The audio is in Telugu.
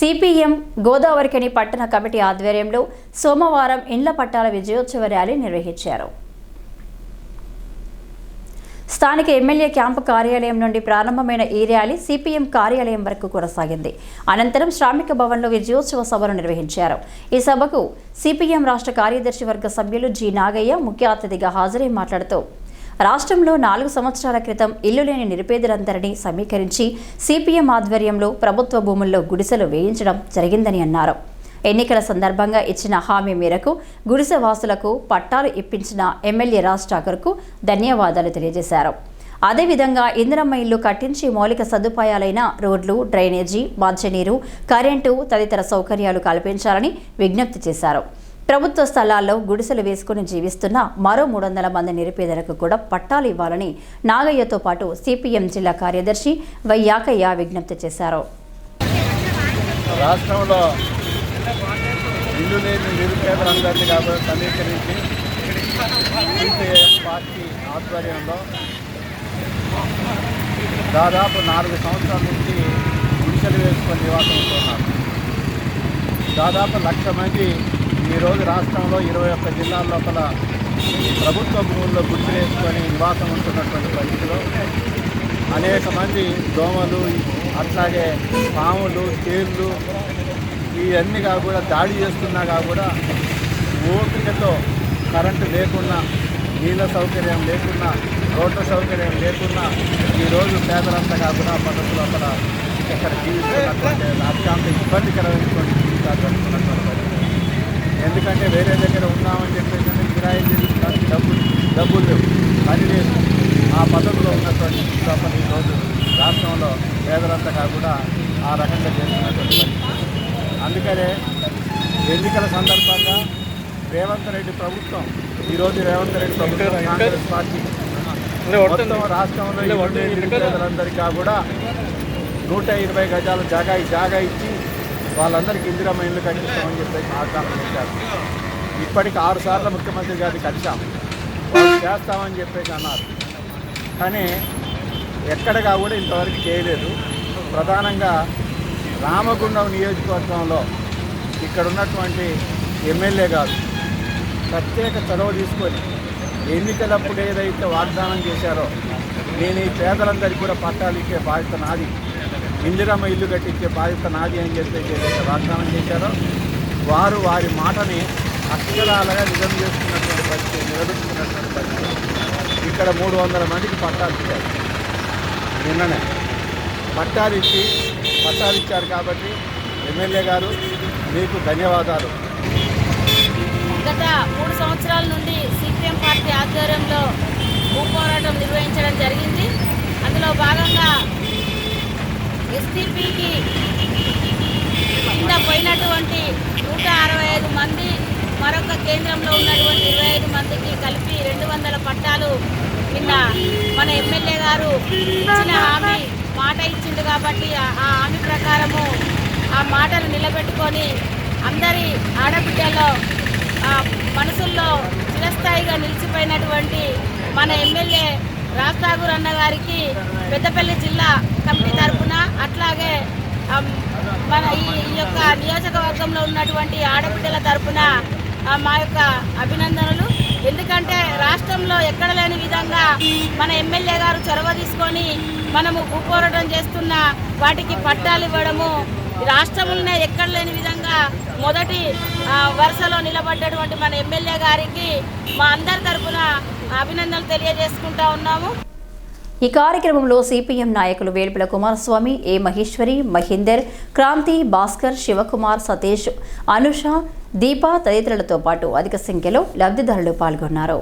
సిపిఎం గోదావరిఖని పట్టణ కమిటీ ఆధ్వర్యంలో సోమవారం ఇండ్ల పట్టాల విజయోత్సవ ర్యాలీ నిర్వహించారు. స్థానిక ఎమ్మెల్యే క్యాంపు కార్యాలయం నుండి ప్రారంభమైన ఈ ర్యాలీ సిపిఎం కార్యాలయం వరకు కొనసాగింది. అనంతరం శ్రామిక భవన్లో విజయోత్సవ సభను నిర్వహించారు. ఈ సభకు సిపిఎం రాష్ట్ర కార్యదర్శి వర్గ సభ్యులు జి నాగయ్య ముఖ్య అతిథిగా హాజరై మాట్లాడుతూ రాష్ట్రంలో 4 సంవత్సరాల క్రితం ఇల్లు లేని నిరుపేదలందరినీ సమీకరించి సిపిఎం ఆధ్వర్యంలో ప్రభుత్వ భూముల్లో గుడిసెలు వేయించడం జరిగిందని అన్నారు. ఎన్నికల సందర్భంగా ఇచ్చిన హామీ మేరకు గుడిసె వాసులకు పట్టాలు ఇప్పించిన ఎమ్మెల్యే రాజ్ ఠాకూర్కు ధన్యవాదాలు తెలియజేశారు. అదేవిధంగా ఇందిరమ్మ ఇల్లు కట్టించి మౌలిక సదుపాయాలైన రోడ్లు, డ్రైనేజీ, మంచినీరు, కరెంటు తదితర సౌకర్యాలు కల్పించాలని విజ్ఞప్తి చేశారు. ప్రభుత్వ స్థలాల్లో గుడిసెలు వేసుకుని జీవిస్తున్న మరో 300 మంది నిరుపేదలకు కూడా పట్టాలు ఇవ్వాలని నాగయ్యతో పాటు సిపిఎం జిల్లా కార్యదర్శి వై యాకయ్య విజ్ఞప్తి చేశారు. రాష్ట్రంలో ఇల్లు లేని నిరుపేదలందరినీ కాబట్టి సమీకరించి సిపిఎం పార్టీ ఆధ్వర్యంలో దాదాపు 4 సంవత్సరాల నుంచి గుడిసెలు వేసుకొని నివాసం ఉంటున్నారు. దాదాపు 1,00,000 మంది ఈరోజు రాష్ట్రంలో 21 జిల్లాల లోపల ప్రభుత్వ భూముల్లో గుడిసెలు వేసుకొని నివాసం ఉంటున్నటువంటి పరిస్థితిలో అనేక మంది దోమలు, అట్లాగే పాములు, తేళ్లు ఇవన్నీ కూడా దాడి చేస్తున్నా కూడా ఓపికతో కరెంటు లేకున్నా, నీళ్ళ సౌకర్యం లేకున్నా, రోడ్ల సౌకర్యం లేకున్నా ఈరోజు పేదలంతా కాకుండా పద్ధతులు అక్కడ ఇక్కడ జీవిస్తున్నటువంటి అత్యంత ఇబ్బందికరమైనటువంటి జీవితాలు గడుపుతున్నటువంటి పరిస్థితి. ఎందుకంటే వేరే దగ్గర ఉన్నామని చెప్పేసి కిరాయి జీవించడానికి డబ్బులు లేవు, పని లేదు. ఆ పద్ధతిలో ఉన్నటువంటి లోపల ఈరోజు రాష్ట్రంలో పేదలంతా కాకుండా ఆ రకంగా చేస్తున్నటువంటి పరిస్థితి. అందుకనే ఎన్నికల సందర్భంగా రేవంత్ రెడ్డి ప్రభుత్వం కాంగ్రెస్ పార్టీ మొత్తం రాష్ట్రంలో నిరుపేదలందరికీ కూడా 120 గజాల జాగా ఇచ్చి వాళ్ళందరికీ ఇందిరమ్మ ఇల్లు కట్టిస్తామని చెప్పేసి వాగ్దానం చేశారు. ఇప్పటికి 6 సార్లు ముఖ్యమంత్రి గారిని కలిసాం, వాళ్ళు చేస్తామని చెప్పేసి అన్నారు. కానీ ఎక్కడగా కూడా ఇంతవరకు చేయలేదు. ప్రధానంగా రామగుండం నియోజకవర్గంలో ఇక్కడ ఉన్నటువంటి ఎమ్మెల్యే గారు ప్రత్యేక చొరవ తీసుకొని ఎన్నికలప్పుడు ఏదైతే వాగ్దానం చేశారో, నేను ఈ పేదలందరికీ కూడా పట్టాలు ఇచ్చే బాధ్యత నాది, ఇందిరమ్మ ఇల్లు కట్టించే బాధ్యత నాది అని చెప్పేసి ఏదైతే వాగ్దానం చేశారో వారి మాటని అక్షరాలుగా నిజం చేస్తున్నటువంటి పరిస్థితి, నిలబెట్టుకున్నటువంటి పరిస్థితి. ఇక్కడ 300 మందికి పట్టాలు ఇచ్చారు. నిన్ననే పట్టాలు ఇచ్చారు కాబట్టి ఎమ్మెల్యే గారు మీకు ధన్యవాదాలు. గత 3 సంవత్సరాల నుండి సిపిఎం పార్టీ ఆధ్వర్యంలో భూ పోరాటం నిర్వహించడం జరిగింది. అందులో భాగంగా ఎస్టీపీకి కింద పోయినటువంటి 165 మంది, మరొక కేంద్రంలో ఉన్నటువంటి 25 మందికి కలిపి 200 పట్టాలు నిన్న మన ఎమ్మెల్యే గారు ఇచ్చిన హామీ మాట ఇచ్చిండు కాబట్టి ఆ హామీ ప్రకారము ఆ మాటను నిలబెట్టుకొని అందరి ఆడబిడ్డలో మనసుల్లో చిరస్థాయిగా నిలిచిపోయినటువంటి మన ఎమ్మెల్యే రాజ్ ఠాకూర్ అన్న గారికి పెద్దపల్లి జిల్లా కమిటీ తరఫున, అట్లాగే మన ఈ యొక్క నియోజకవర్గంలో ఉన్నటువంటి ఆడబిడ్డల తరఫున మా యొక్క అభినందనలు. ఎందుకంటే రాష్ట్రంలో ఎక్కడ లేని విధంగా మన ఎమ్మెల్యే గారు చొరవ తీసుకొని మనము భూపోరాటం చేస్తున్న వాటికి పట్టాలు ఇవ్వడము, రాష్ట్రంలోనే ఎక్కడ లేని విధంగా మొదటి వరుసలో నిలబడ్డటువంటి మన ఎమ్మెల్యే గారికి మా అందరి తరఫున అభినందనలు తెలియజేసుకుంటా ఉన్నాము. ఈ కార్యక్రమంలో సిపిఎం నాయకులు వేల్పుల కుమారస్వామి, ఏ మహేశ్వరి, మహేందర్, క్రాంతి, భాస్కర్, శివకుమార్, సతీష్, అనుష, దీప తదితరులతో పాటు అధిక సంఖ్యలో లబ్ధిదారులు పాల్గొన్నారు.